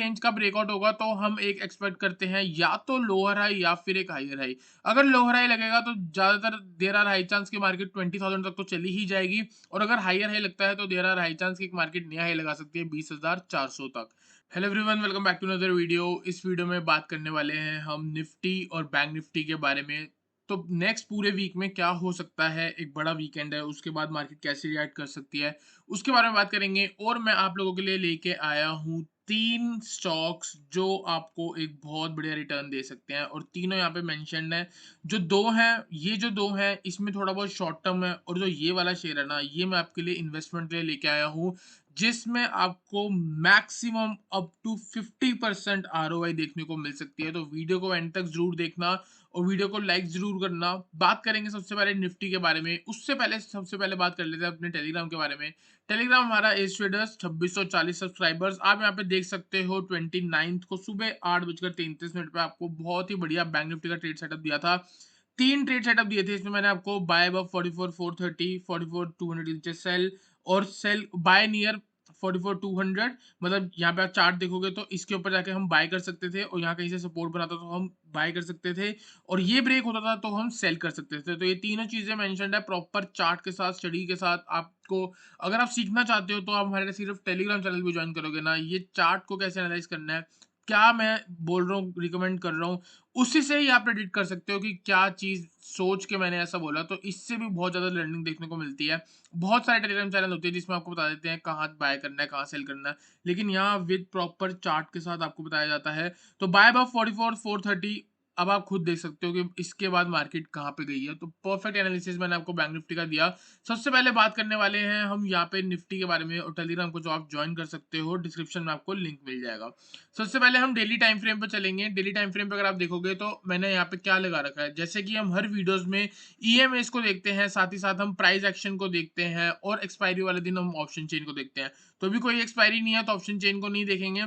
Range का breakout होगा तो हम एक एक्सपेक्ट करते हैं या तो लोअर हाई या फिर एक हायर हाई। अगर लोअर हाई लगेगा तो ज्यादातर देर आर हाई चांस की मार्केट 20,000 तक तो चली ही जाएगी, और अगर हायर हाई लगता है तो देर आर हाई चांस की मार्केट नया हाई लगा सकती है 20,400 तक। Hello everyone, welcome back to another video. इस वीडियो में बात करने वाले हैं हम निफ्टी और बैंक निफ्टी के बारे में। तो नेक्स्ट पूरे वीक में क्या हो सकता है, एक बड़ा वीकेंड है, उसके बाद मार्केट कैसे रिएक्ट कर सकती है, उसके बारे में बात करेंगे। और मैं आप लोगों के लिए लेके आया हूँ 3 स्टॉक्स जो आपको एक बहुत बढ़िया रिटर्न दे सकते हैं, और तीनों यहाँ पे मेंशन्ड है। जो 2 हैं, ये जो 2 हैं इसमें थोड़ा बहुत शॉर्ट टर्म है, और जो ये वाला शेयर है ना, ये मैं आपके लिए इन्वेस्टमेंट के लिए लेके आया हूँ, जिसमें आपको मैक्सिमम अप टू 50% आरओआई देखने को मिल सकती है। तो वीडियो को एंड तक जरूर देखना और वीडियो को लाइक जरूर करना। बात करेंगे सबसे पहले निफ्टी के बारे में, उससे पहले सबसे पहले बात कर लेते हैं अपने टेलीग्राम के बारे में। टेलीग्राम हमारा एज ट्रेडर्स 2640 सब्सक्राइबर्स। आप यहाँ पे देख सकते हो 29 को सुबह 8:33 पे आपको बहुत ही बढ़िया बैंक निफ्टी का ट्रेड सेटअप दिया था। 3 ट्रेड सेटअप दिए थे इसमें। मैंने आपको बाय अबव 44,430, 44,200 नीचे सेल, और सेल बाय नियर 44,200। मतलब यहाँ पे आप चार्ट देखोगे तो इसके ऊपर जाके हम बाय कर सकते थे, और यहाँ कहीं से सपोर्ट बनाता तो हम बाय कर सकते थे, और ये ब्रेक होता था तो हम सेल कर सकते थे। तो ये तीनों चीजें मेंशन्ड है प्रॉपर चार्ट के साथ, स्टडी के साथ। आपको अगर आप सीखना चाहते हो तो आप हमारे सिर्फ टेलीग्राम चैनल भी ज्वाइन करोगे ना, ये चार्ट को कैसे एनालाइज करना है, क्या मैं बोल रहा हूँ, रिकमेंड कर रहा हूँ, उसी से ही आप प्रेडिक्ट कर सकते हो कि क्या चीज सोच के मैंने ऐसा बोला। तो इससे भी बहुत ज्यादा लर्निंग देखने को मिलती है। बहुत सारे टेलीग्राम चैनल होते हैं जिसमें आपको बता देते हैं कहाँ बाय करना है, कहाँ सेल करना है, लेकिन यहाँ विद प्रॉपर चार्ट के साथ आपको बताया जाता है। तो बाय अबव 44,430, अब आप खुद देख सकते हो कि इसके बाद मार्केट कहाँ पे गई है। तो परफेक्ट एनालिसिस मैंने आपको बैंक निफ्टी का दिया। सबसे पहले बात करने वाले हैं हम यहाँ पे निफ्टी के बारे में, और टेलीग्राम को जो आप ज्वाइन कर सकते हो, डिस्क्रिप्शन में आपको लिंक मिल जाएगा। सबसे पहले हम डेली टाइम फ्रेम पे चलेंगे। डेली टाइम फ्रेम पे अगर आप देखोगे तो मैंने यहाँ पे क्या लगा रखा है, जैसे कि हम हर वीडियोस में ईएमएस को देखते हैं, साथ ही साथ हम प्राइस एक्शन को देखते हैं, और एक्सपायरी वाले दिन हम ऑप्शन चेन को देखते हैं। तो अभी कोई एक्सपायरी नहीं है तो ऑप्शन चेन को नहीं देखेंगे।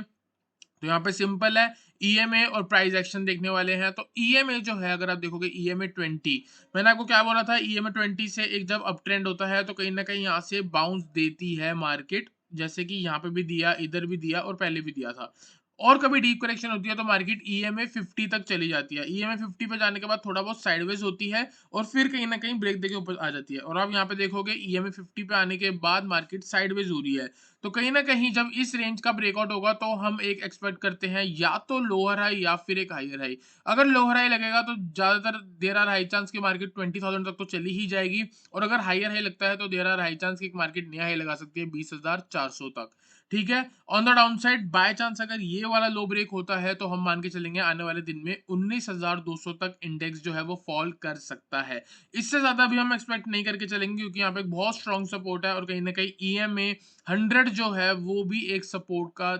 तो यहाँ पे सिंपल है, ईएमए और प्राइस एक्शन देखने वाले हैं। तो ईएमए जो है, अगर आप देखोगे ईएमए 20, मैंने आपको क्या बोला था, ईएमए 20 से एक जब अप ट्रेंड होता है तो कहीं ना कहीं यहाँ से बाउंस देती है मार्केट, जैसे कि यहाँ पे भी दिया, इधर भी दिया, और पहले भी दिया था। और कभी डीप करेक्शन होती है तो मार्केट ईएमए 50 तक चली जाती है। ईएमए 50 पे जाने के बाद थोड़ा बहुत साइडवेज होती है, और फिर कहीं ना कहीं ब्रेक देके ऊपर आ जाती है। और आप यहाँ पे देखोगे ईएमए 50 पे आने के बाद मार्केट साइडवेज हो रही है। तो कहीं ना कहीं जब इस रेंज का ब्रेकआउट होगा तो हम एक एक्सपेक्ट करते हैं या तो लोअर हाई या फिर एक हायर हाई। अगर लोअर हाई लगेगा तो ज्यादातर देर आर हाई चांस की मार्केट 20,000 तक तो चली ही जाएगी, और अगर हायर हाई लगता है तो देर आर हाई चांस की मार्केट नया हाई लगा सकती है 20,400 तक। ठीक है। On the down side by chance अगर ये वाला लो ब्रेक होता है तो हम मान के चलेंगे आने वाले दिन में 19,200 तक इंडेक्स जो है वो फॉल कर सकता है। इससे ज्यादा भी हम एक्सपेक्ट नहीं करके चलेंगे, क्योंकि यहाँ पे एक बहुत स्ट्रॉन्ग सपोर्ट है, और कहीं ना कहीं ईएमए 100 जो है वो भी एक सपोर्ट का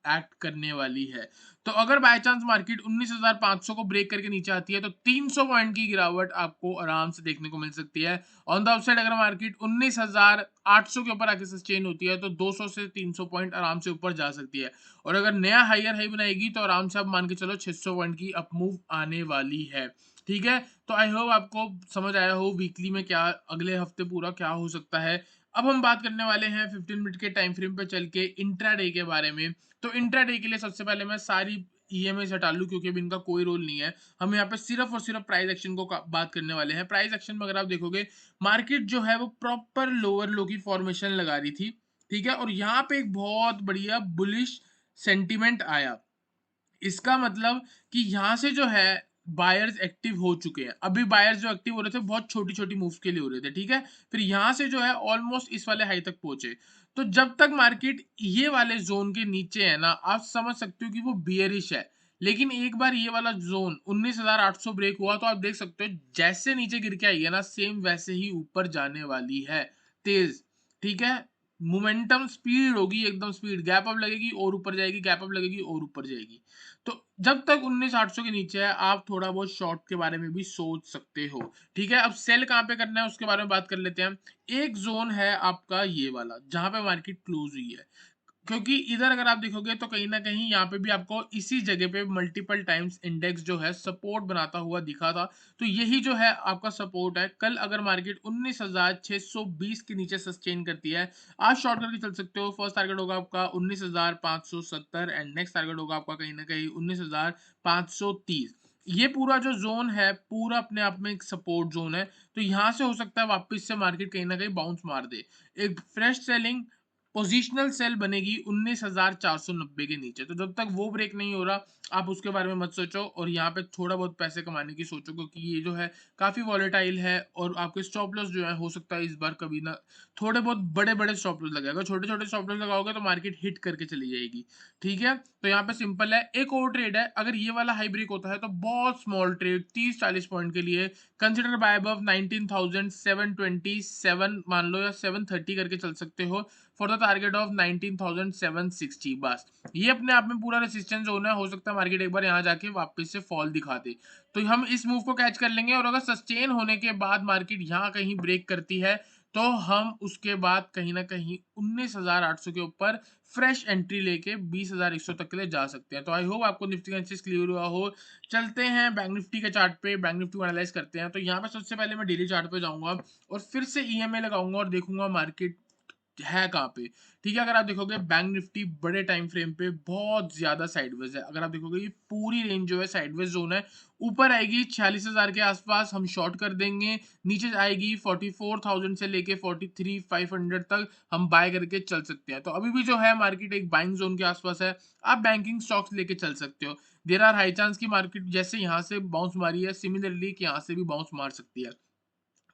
एक्ट करने वाली है। तो अगर बाय चांस मार्केट 19,500 को ब्रेक करके नीचे आती है तो 300 पॉइंट की गिरावट आपको आराम से देखने को मिल सकती है। ऑन द अपसाइड अगर मार्केट 19,800 के ऊपर आके सस्टेन होती है तो 200 से 300 पॉइंट आराम से ऊपर जा सकती है, और अगर नया हायर हाई बनाएगी तो आराम से आप मान के चलो 600 पॉइंट की अप मूव आने वाली है। ठीक है। तो आई होप आपको समझ आया हो वीकली में क्या, अगले हफ्ते पूरा क्या हो सकता है। अब हम बात करने वाले हैं 15 मिनट के टाइम फ्रेम पे चल के इंट्राडे के बारे में। तो इंट्राडे के लिए सबसे पहले मैं सारी ईएमआई हटा लूं, क्योंकि अभी इनका कोई रोल नहीं है। हम यहाँ पे सिर्फ और सिर्फ प्राइस एक्शन को बात करने वाले हैं। प्राइस एक्शन में अगर आप देखोगे, मार्केट जो है वो प्रॉपर लोअर लो की फॉर्मेशन लगा रही थी। ठीक है। और यहाँ पे एक बहुत बढ़िया बुलिश सेंटिमेंट आया। इसका मतलब कि यहाँ से जो है बायर्स एक्टिव हो चुके हैं। अभी बायर्स जो एक्टिव हो रहे थे बहुत छोटी छोटी मूव्स के लिए हो रहे थे। ठीक है। फिर यहाँ से जो है ऑलमोस्ट इस वाले हाई तक पहुंचे। तो जब तक मार्केट ये वाले जोन के नीचे है ना, आप समझ सकते हो कि वो बियरिश है। लेकिन एक बार ये वाला जोन 19,800 ब्रेक हुआ तो आप देख सकते हो जैसे नीचे गिर के आई है ना, सेम वैसे ही ऊपर जाने वाली है, तेज। ठीक है। मोमेंटम स्पीड होगी, एकदम स्पीड, गैप अप लगेगी और ऊपर जाएगी, गैप अप लगेगी और ऊपर जाएगी। तो जब तक 19,800 के नीचे है आप थोड़ा बहुत शॉर्ट के बारे में भी सोच सकते हो। ठीक है। अब सेल कहाँ पे करना है उसके बारे में बात कर लेते हैं। एक जोन है आपका ये वाला जहां पे मार्केट क्लोज हुई है। क्योंकि इधर अगर आप देखोगे तो कहीं न कहीं यहाँ पे भी आपको इसी जगह पे मल्टीपल टाइम्स इंडेक्स जो है सपोर्ट बनाता हुआ दिखा था। तो यही जो है आपका सपोर्ट है। कल अगर मार्केट 19,620 के नीचे सस्टेन करती है, आज शॉर्ट करके चल सकते हो। फर्स्ट टारगेट होगा आपका 19,570 एंड नेक्स्ट टारगेट होगा आपका कहीं न कहीं 19,530। ये पूरा जो ज़ोन है, पूरा अपने आप में एक सपोर्ट ज़ोन है। तो यहाँ से हो सकता है वापस से मार्केट कहीं न कहीं बाउंस मार दे। एक फ्रेश सेलिंग पोज़ीशनल सेल बनेगी 19,490 के नीचे। तो जब तक वो ब्रेक नहीं हो रहा, आप उसके बारे में मत सोचो और यहाँ पे थोड़ा बहुत पैसे कमाने की सोचो, क्योंकि ये जो है काफ़ी वॉलेटाइल है और आपके स्टॉप लॉस जो है हो सकता है इस बार कभी ना थोड़े बहुत बड़े-बड़े स्टॉप लॉस लगे। अगर छोटे-छोटे स्टॉप लॉस लगाओगे तो मार्केट हिट करके चली जाएगी। ठीक है? तो यहाँ पे सिंपल है। एक और ट्रेड है, अगर ये वाला हाई ब्रेक होता है तो बहुत स्मॉल ट्रेड 30-40 पॉइंट के लिए कंसीडर बाय अबव 19,727 मान लो या 730 करके चल सकते हो फॉर द टारगेट ऑफ 19,760 बस। ये अपने आप में पूरा रेजिस्टेंस जोन है। हो सकता है मार्केट एक बार यहाँ जाके वापस से फॉल दिखा दे, तो हम इस मूव को कैच कर लेंगे। और अगर सस्टेन होने के बाद मार्केट यहाँ कहीं ब्रेक करती है तो हम उसके बाद कहीं ना कहीं 19,800 के ऊपर फ्रेश एंट्री लेके 20,100 तक के लिए जा सकते हैं। तो आई होप आपको निफ्टी का एनालिसिस क्लियर हुआ हो। चलते हैं बैंक निफ्टी के चार्ट पे, बैंक निफ्टी को एनालाइज करते हैं। तो यहाँ पे सबसे पहले मैं डेली चार्ट पे जाऊंगा और फिर से ईएमए लगाऊंगा और देखूंगा मार्केट है कहाँ पे। ठीक है? अगर आप देखोगे बैंक निफ्टी बड़े टाइम फ्रेम पे बहुत ज़्यादा साइडवेज है। अगर आप देखोगे ये पूरी रेंज जो है साइडवेज ज़ोन है। ऊपर आएगी 46,000 के आसपास हम शॉर्ट कर देंगे, नीचे आएगी 44,000 से लेके 43,500 तक हम बाय करके चल सकते हैं। तो अभी भी जो है मार्केट एक बाइंग ज़ोन के आसपास है। आप बैंकिंग स्टॉक्स लेके चल सकते हो। देयर आर हाई चांस की मार्केट जैसे यहाँ से बाउंस मारी है, सिमिलरली कि यहाँ से भी बाउंस मार सकती है।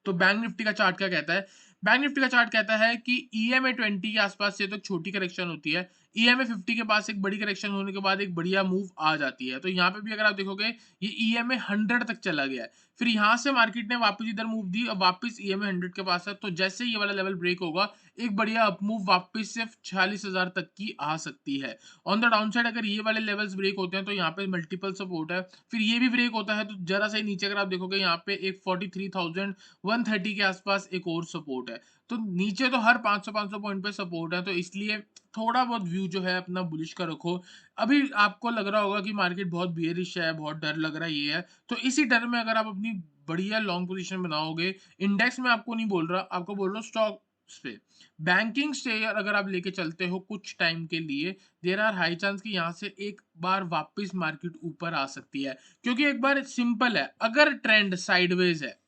तो बैंक निफ्टी का चार्ट क्या कहता है? बैंक निफ्टी का चार्ट कहता है कि ईएमए 20 के आसपास से तो एक छोटी करेक्शन होती है। ईएमए 50 के पास एक बड़ी करेक्शन होने के बाद एक बढ़िया मूव आ जाती है। तो यहाँ पे भी अगर आप देखोगे ये ईएमए 100 तक चला गया है। फिर यहाँ से मार्केट ने वापस इधर मूव दी, अब वापस ईएमए 100 के पास है। तो जैसे ये वाला लेवल ब्रेक होगा, एक बढ़िया अप मूव वापस से 46,000 तक की आ सकती है। ऑन द डाउन साइड अगर ये वाले लेवल्स ब्रेक होते हैं तो यहाँ पे मल्टीपल सपोर्ट है। फिर ये भी ब्रेक होता है तो जरा सा ही नीचे अगर आप देखोगे यहाँ पे एक 43,130 के आसपास एक और सपोर्ट है। तो नीचे तो हर 500-500 पॉइंट पे सपोर्ट है, तो इसलिए थोड़ा बहुत व्यू जो है अपना बुलिश का रखो। अभी आपको लग रहा होगा कि मार्केट बहुत बेयरिश है, बहुत डर लग रहा है, ये है। तो इसी डर में अगर आप अपनी बढ़िया लॉन्ग पोजीशन बनाओगे, इंडेक्स में आपको नहीं बोल रहा, आपको बोल रहा हूँ स्टॉक्स पे। बैंकिंग शेयर अगर आप लेके चलते हो कुछ टाइम के लिए, देयर आर हाई चांस कि यहाँ से एक बार वापस मार्केट ऊपर आ सकती है। क्योंकि एक बार सिंपल है, अगर ट्रेंड साइडवेज है,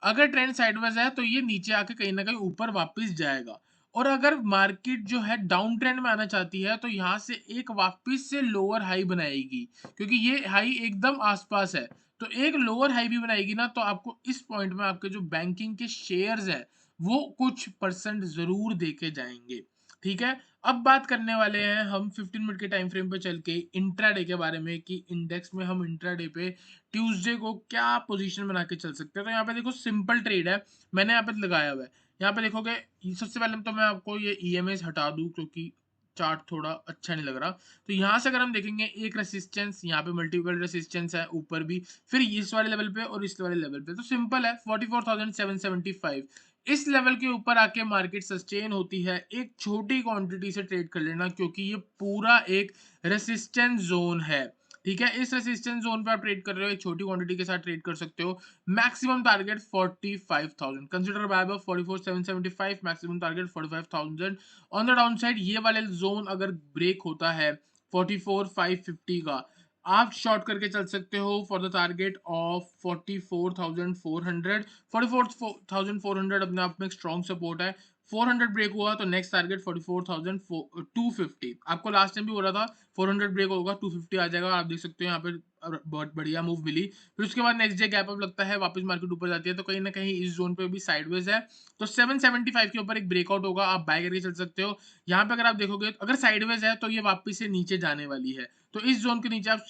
अगर ट्रेंड साइडवेज है तो ये नीचे आके कहीं ना कहीं ऊपर वापस जाएगा। और अगर मार्केट जो है डाउन ट्रेंड में आना चाहती है तो यहाँ से एक वापस से लोअर हाई बनाएगी, क्योंकि ये हाई एकदम आसपास है। तो एक लोअर हाई भी बनाएगी ना, तो आपको इस पॉइंट में आपके जो बैंकिंग के शेयर्स हैं वो कुछ परसेंट जरूर देके जाएंगे। ठीक है? अब बात करने वाले हैं हम 15 मिनट के टाइम फ्रेम पे चल के इंट्राडे के बारे में, कि इंडेक्स में हम इंट्राडे पे ट्यूसडे को क्या पोजीशन बना के चल सकते हैं। तो यहाँ पे देखो सिंपल ट्रेड है, मैंने यहाँ पे लगाया हुआ है। यहाँ पे देखोगे सबसे पहले तो मैं आपको ये ईएमएस हटा दूं क्योंकि चार्ट थोड़ा अच्छा नहीं लग रहा। तो यहाँ से अगर हम देखेंगे एक रेसिस्टेंस, यहाँ पे मल्टीपल रेसिस्टेंस है ऊपर भी, फिर इस वाले लेवल पे और इस वाले लेवल पे। तो सिंपल है 44,775 इस लेवल के ऊपर आके मार्केट सस्टेन होती है, एक छोटी क्वांटिटी से ट्रेड कर लेना, क्योंकि ये पूरा एक रेसिस्टेंस जोन है। ठीक है? इस रेसिस्टेंस जोन पे आप ट्रेड कर रहे हो, एक छोटी क्वांटिटी के साथ ट्रेड कर सकते हो। Maximum target 45,000, consider buy above 44,775, maximum target 45,000। On the down side ये वाले जोन अगर ब्रेक होता है 44,550 का, आप शॉर्ट करके चल सकते हो फॉर द टारगेट ऑफ 44,400। 44,400 अपने आप में एक स्ट्रॉन्ग सपोर्ट है। 400 ब्रेक हुआ तो नेक्स्ट टारगेट 44,250। आपको लास्ट टाइम भी बोला था 400 ब्रेक होगा 250 आ जाएगा, आप देख सकते हो यहाँ पे बहुत बढ़िया मूव मिली। फिर उसके बाद नेक्स्ट डे गैप अप लगता है, वापस मार्केट ऊपर जाती है, तो कहीं ना कहीं इस जोन पे भी साइडवेज है। तो 775 के ऊपर एक ब्रेकआउट होगा, आप बाय करके चल सकते हो। यहाँ पे अगर आप देखोगे अगर साइडवेज है तो ये वापस से नीचे जाने वाली है, तो इस जोन के नीचे आप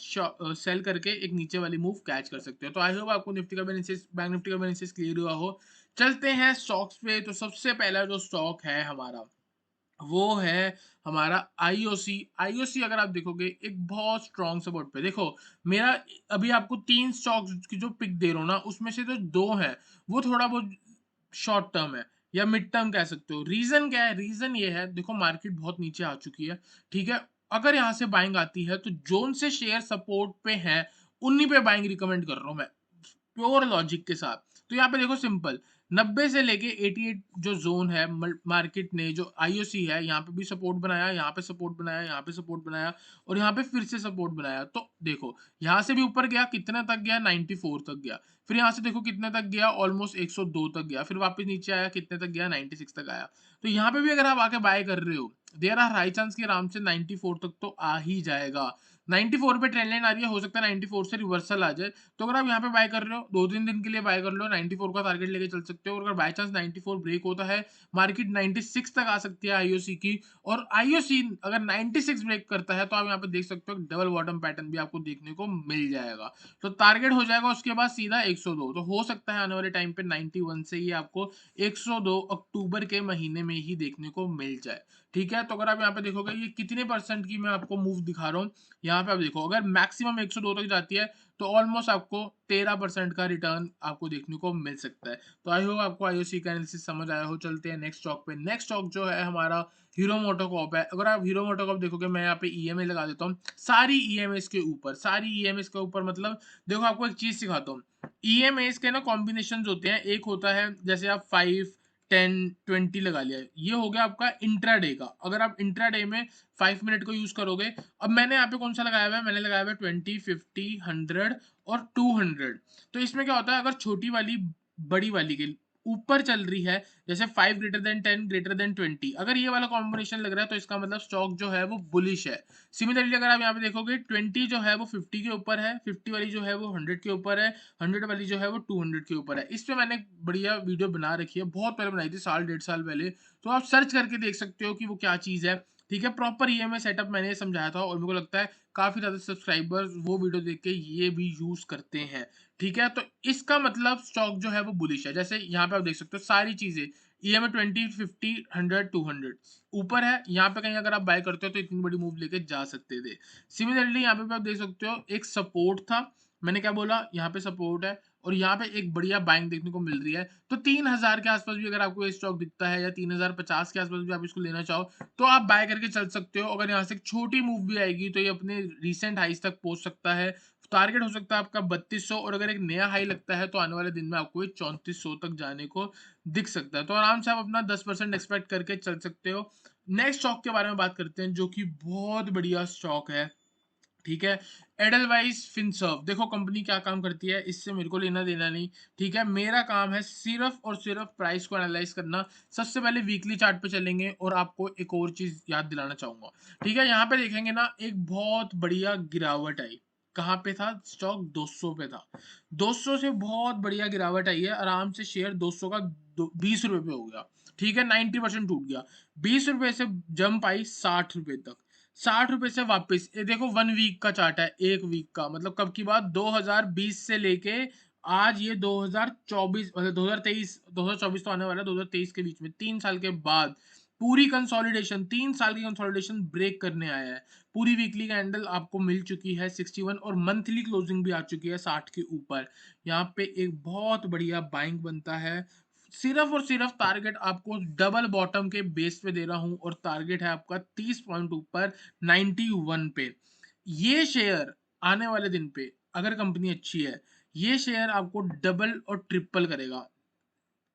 सेल करके एक नीचे वाली मूव कैच कर सकते हो। तो आई होप आपको निफ्टी का बेनिफिट बैंक निफ्टी का बेनिफिट क्लियर हुआ हो। चलते हैं स्टॉक्स पे। तो सबसे पहला जो स्टॉक है हमारा वो है हमारा आईओसी। आईओसी अगर आप देखोगे एक बहुत स्ट्रॉन्ग सपोर्ट पे, देखो मेरा अभी आपको 3 स्टॉक्स की जो पिक दे रहा हूँ ना, उसमें से जो 2 हैं वो थोड़ा बहुत शॉर्ट टर्म है। या मिड टर्म कह सकते हो। रीजन क्या है? रीजन ये है, देखो मार्केट बहुत नीचे आ चुकी है, ठीक है। अगर यहाँ से बाइंग आती है तो जोन से शेयर सपोर्ट पे हैं, उन्हीं पे बाइंग रिकमेंड कर रहा हूँ मैं, प्योर लॉजिक के साथ। तो यहाँ पे देखो सिंपल, 90 से लेके 88 जो जोन है, मार्केट ने जो आईओसी है, यहाँ पे भी सपोर्ट बनाया, यहाँ पे सपोर्ट बनाया, यहाँ पे सपोर्ट बनाया, और यहाँ पे फिर से सपोर्ट बनाया। तो देखो यहाँ से भी ऊपर गया, कितने तक गया? 94 तक गया। फिर यहाँ से देखो कितने तक गया? ऑलमोस्ट 102 तक गया। फिर वापस नीचे आया, कितने तक गया? 96 तक आया। तो यहाँ पे भी अगर आप आके बाय कर रहे हो, देयर आर हाई चांस की आराम से 94 तक तो आ ही जाएगा। 94 पे ट्रेंड लाइन आ रही है, हो सकता है 94 से रिवर्सल आ जाए। तो अगर आप यहाँ पे बाय कर रहे हो, 2-3 दिन के लिए बाय कर लो, 94 का टारगेट लेके चल सकते हो। और अगर बाय चांस 94 ब्रेक होता है, मार्केट 96 तक आ सकती है आईओसी की। और आईओसी अगर 96 ब्रेक करता है, तो आप यहाँ पे देख सकते हो डबल बॉटम पैटर्न भी आपको देखने को मिल जाएगा। तो टारगेट हो जाएगा उसके बाद सीधा 102। तो हो सकता है आने वाले टाइम पे 91 से ही आपको 102 अक्टूबर के महीने में ही देखने को मिल जाए, ठीक है। तो अगर आप यहाँ पे देखोगे, ये कितने परसेंट की मैं आपको मूव दिखा रहा हूँ, यहाँ पे आप देखो, अगर मैक्सिमम 102 तक जाती है, तो ऑलमोस्ट आपको 13% का रिटर्न आपको देखने को मिल सकता है। तो आई होप आपको आईओसी का एनालिसिस समझ आया हो। चलते हैं नेक्स्ट स्टॉक पे। नेक्स्ट स्टॉक जो है हमारा हीरो मोटोकॉर्प है। अगर आप हीरो मोटोकॉर्प देखोगे, मैं यहाँ पे ईएमआई लगा देता हूँ सारी ईएमएस के ऊपर, सारी ईएमएस के ऊपर। मतलब देखो, आपको एक चीज सिखाता हूँ। ईएमएस के ना कॉम्बिनेशन होते हैं। एक होता है जैसे आप 5, 10, 20 लगा लिया, ये हो गया आपका इंट्राडे का। अगर आप इंट्राडे में 5 मिनट को यूज करोगे, अब मैंने यहाँ पे कौन सा लगाया हुआ है? मैंने लगाया हुआ है 20, 50, 100 और 200। तो इसमें क्या होता है, अगर छोटी वाली बड़ी वाली के ऊपर चल रही है, जैसे 5 ग्रेटर देन 10 ग्रेटर देन 20, अगर ये वाला कॉम्बिनेशन लग रहा है, तो इसका मतलब स्टॉक जो है वो बुलिश है। सिमिलरली अगर आप यहाँ पे देखोगे, 20 जो है वो 50 के ऊपर है, 50 वाली जो है वो 100 के ऊपर है, 100 वाली जो है वो 200 के ऊपर है। इस पे मैंने एक बढ़िया वीडियो बना रखी है, बहुत पहले बनाई थी, साल 1.5 साल पहले। तो आप सर्च करके देख सकते हो कि वो क्या चीज़ है, ठीक है। प्रॉपर ईएमआई सेटअप मैंने समझाया था, और मेरे को लगता है काफ़ी ज़्यादा सब्सक्राइबर्स वो वीडियो देख के ये भी यूज़ करते हैं, ठीक है। तो इसका मतलब स्टॉक जो है वो बुलिश है। जैसे यहाँ पे आप देख सकते हो सारी चीज़ें, ईएमआई 20, 50, 100, 200 ऊपर है। यहाँ पे कहीं अगर आप बाय करते हो तो इतनी बड़ी मूव लेके जा सकते थे। सिमिलरली यहाँ पे भी आप देख सकते हो एक सपोर्ट था, मैंने क्या बोला, यहाँ पे सपोर्ट है, और यहाँ पे एक बढ़िया बाइंग देखने को मिल रही है। तो 3000 के आसपास भी अगर आपको ये स्टॉक दिखता है, या 3050 के आसपास भी आप इसको लेना चाहो, तो आप बाय करके चल सकते हो। अगर यहाँ से एक छोटी मूव भी आएगी, तो ये अपने रीसेंट हाइस तक पहुंच सकता है। टारगेट हो सकता है आपका 3200, और अगर एक नया हाई लगता है, तो आने वाले दिन में आपको ये 3400 तक जाने को दिख सकता है। तो आराम से आप अपना 10% एक्सपेक्ट करके चल सकते हो। नेक्स्ट स्टॉक के बारे में बात करते हैं, जो कि बहुत बढ़िया स्टॉक है, ठीक है। Edelweiss Finserv. देखो कंपनी क्या काम करती है, इससे मेरे को लेना देना नहीं, ठीक है। मेरा काम है सिर्फ और सिर्फ प्राइस को एनालाइज करना। सबसे पहले वीकली चार्ट पे चलेंगे, और आपको एक और चीज याद दिलाना चाहूंगा, ठीक है। यहाँ पे देखेंगे ना, एक बहुत बढ़िया गिरावट आई। कहाँ पे था स्टॉक? 200 पे था। 200 से बहुत बढ़िया गिरावट आई है, आराम से शेयर 200 का 20 रुपए पे हो गया, ठीक है। 90% टूट गया। 20 रुपए से जंप आई 60 रुपए तक, 60 रुपए से वापस। ये देखो 1 वीक का चार्ट है, 1 वीक का, मतलब कब की बात? 2020 से लेके आज ये 2024, मतलब 2023, 2024 तो आने वाला है, 2023 के बीच में 3 साल के बाद पूरी कंसोलिडेशन, 3 साल की कंसोलिडेशन ब्रेक करने आया है। पूरी वीकली कैंडल आपको मिल चुकी है 61, और मंथली क्लोजिंग भी आ चुकी है 60 के ऊपर। यहाँ पे एक बहुत बढ़िया बाइंग बनता है। सिर्फ और सिर्फ टारगेट आपको डबल बॉटम के बेस पे दे रहा हूं, और टारगेट है आपका 30 पॉइंट ऊपर 91 पे। ये शेयर आने वाले दिन पे, अगर कंपनी अच्छी है, ये शेयर आपको डबल और ट्रिपल करेगा,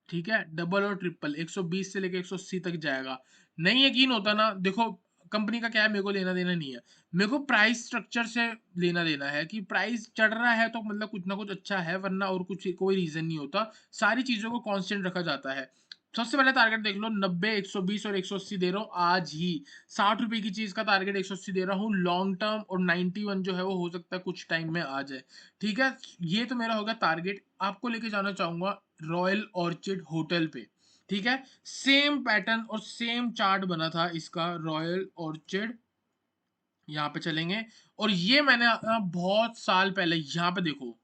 ठीक है। डबल और ट्रिपल 120 से लेके 180 तक जाएगा। नहीं यकीन होता ना, देखो कंपनी का क्या है, मेरे को लेना देना नहीं है। मेरे को प्राइस स्ट्रक्चर से लेना देना है, कि प्राइस चढ़ रहा है तो मतलब कुछ ना कुछ अच्छा है, वरना और कुछ कोई रीजन नहीं होता। सारी चीजों को कांस्टेंट रखा जाता है। सबसे पहले टारगेट देख लो, 90, 120 और 180 दे रहा हूँ आज ही। 60 रुपए की चीज का टारगेट 180 दे रहा हूँ लॉन्ग टर्म, और 91 जो है वो हो सकता है कुछ टाइम में आ जाए, ठीक है। ये तो मेरा होगा टारगेट। आपको लेके जाना चाहूंगा रॉयल ऑर्चिड होटल पे, ठीक है। सेम पैटर्न और सेम चार्ट बना था इसका, रॉयल ऑर्चिड। यहाँ पे चलेंगे, और ये मैंने बहुत साल पहले, यहाँ पे देखो,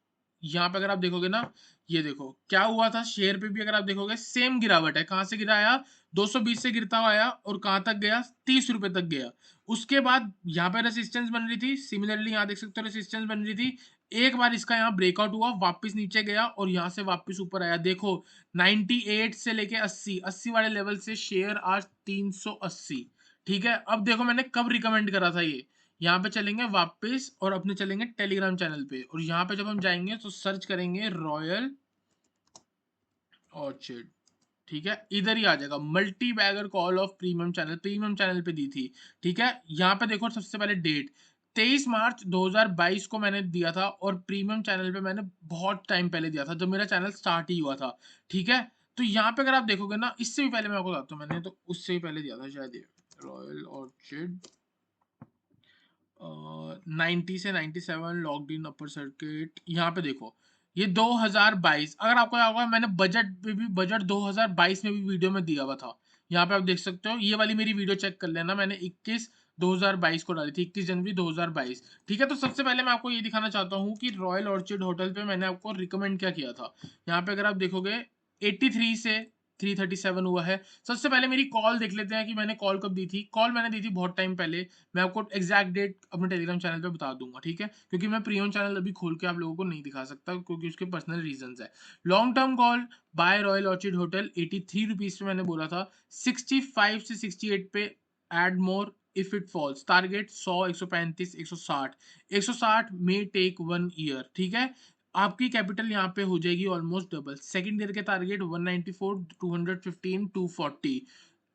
यहाँ पे अगर आप देखोगे ना, ये देखो क्या हुआ था, शेयर पे भी अगर आप देखोगे सेम गिरावट है। कहाँ से गिरा आया, 220 से गिरता हुआ आया और कहाँ तक गया, 30 रुपए तक गया। उसके बाद यहाँ पे रेसिस्टेंस बन रही थी, सिमिलरली यहाँ देख सकते हो रेसिस्टेंस बन रही थी। एक बार इसका यहाँ ब्रेकआउट हुआ, वापस नीचे गया और यहाँ से वापस ऊपर आया। देखो 98 से लेके 80, 80 वाले लेवल से शेयर आज 380। ठीक है, अब देखो मैंने कब रिकमेंड करा था ये, यहाँ पे चलेंगे वापस और अपने चलेंगे टेलीग्राम चैनल पे, और यहाँ पे जब हम जाएंगे तो सर्च करेंगे रॉयल ऑर्चिड। ठीक है, इधर ही आ जाएगा, multi bagger call of premium channel, premium channel पे दी थी। ठीक है, यहाँ पे देखो सबसे पहले डेट 23 मार्च 2022 को मैंने दिया था, और प्रीमियम चैनल पे मैंने बहुत टाइम पहले दिया था, जब मेरा चैनल स्टार्ट ही हुआ था। ठीक है, तो यहाँ पे अगर आप देखोगे ना, इससे भी पहले मैं आपको बताता हूँ, मैंने तो उससे भी पहले दिया था शायद ये रॉयल ऑर्चिड 90 से 97 लॉक्ड इन अपर सर्किट। यहाँ पे देखो ये 2022, अगर आपको याद होगा मैंने बजट पे भी, बजट 2022 में भी वीडियो में दिया हुआ था। यहाँ पे आप देख सकते हो, ये वाली मेरी वीडियो चेक कर लेना, मैंने 21 2022 को डाली थी, 21 जनवरी 2022। ठीक है, तो सबसे पहले मैं आपको ये दिखाना चाहता हूँ कि रॉयल ऑर्चिड होटल पे मैंने आपको रिकमेंड क्या किया था। यहाँ पे अगर आप देखोगे 83 से 337 हुआ है। सबसे पहले मेरी कॉल देख लेते हैं कि मैंने कॉल कब दी थी। कॉल मैंने दी थी बहुत टाइम पहले, मैं आपको एग्जैक्ट डेट अपने टेलीग्राम चैनल पे बता दूंगा। ठीक है, क्योंकि मैं प्रीमियम चैनल अभी खोल के आप लोगों को नहीं दिखा सकता, क्योंकि उसके पर्सनल रीजंस है। Long term call buy Royal Orchid Hotel 83 rupees पे मैंने बोला था, 65 से 68 पे add more if it falls, target 100, 135, 160, 160 में टेक 1 ईयर। ठीक है, आपकी कैपिटल यहाँ पे हो जाएगी ऑलमोस्ट डबल। सेकंड ईयर के टारगेट 194, 215, 240।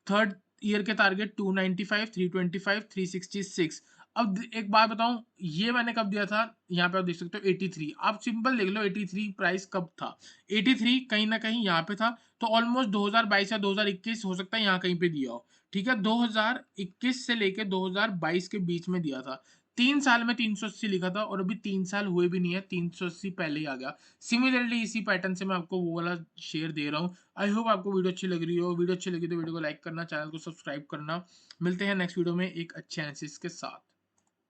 थर्ड ईयर के टारगेट 295, 325, 366। अब एक बात बताऊं, ये मैंने कब दिया था, यहाँ पे आप देख सकते हो 83। आप सिंपल देख लो 83 प्राइस कब था, 83 कहीं ना कहीं यहाँ पे था। तो ऑलमोस्ट 2022 या 2021 हो सकता है यहाँ कहीं पे दिया हो। ठीक है, 2021 से लेके 2022 के बीच में दिया था। 3 साल में 380 लिखा था, और अभी 3 साल हुए भी नहीं है, 380 पहले ही आ गया। सिमिलरली इसी पैटर्न से मैं आपको वो वाला शेयर दे रहा हूँ। आई होप आपको वीडियो अच्छी लग रही हो। वीडियो अच्छी लगी तो वीडियो को लाइक करना, चैनल को सब्सक्राइब करना। मिलते हैं नेक्स्ट वीडियो में एक अच्छे एनालिसिस के साथ।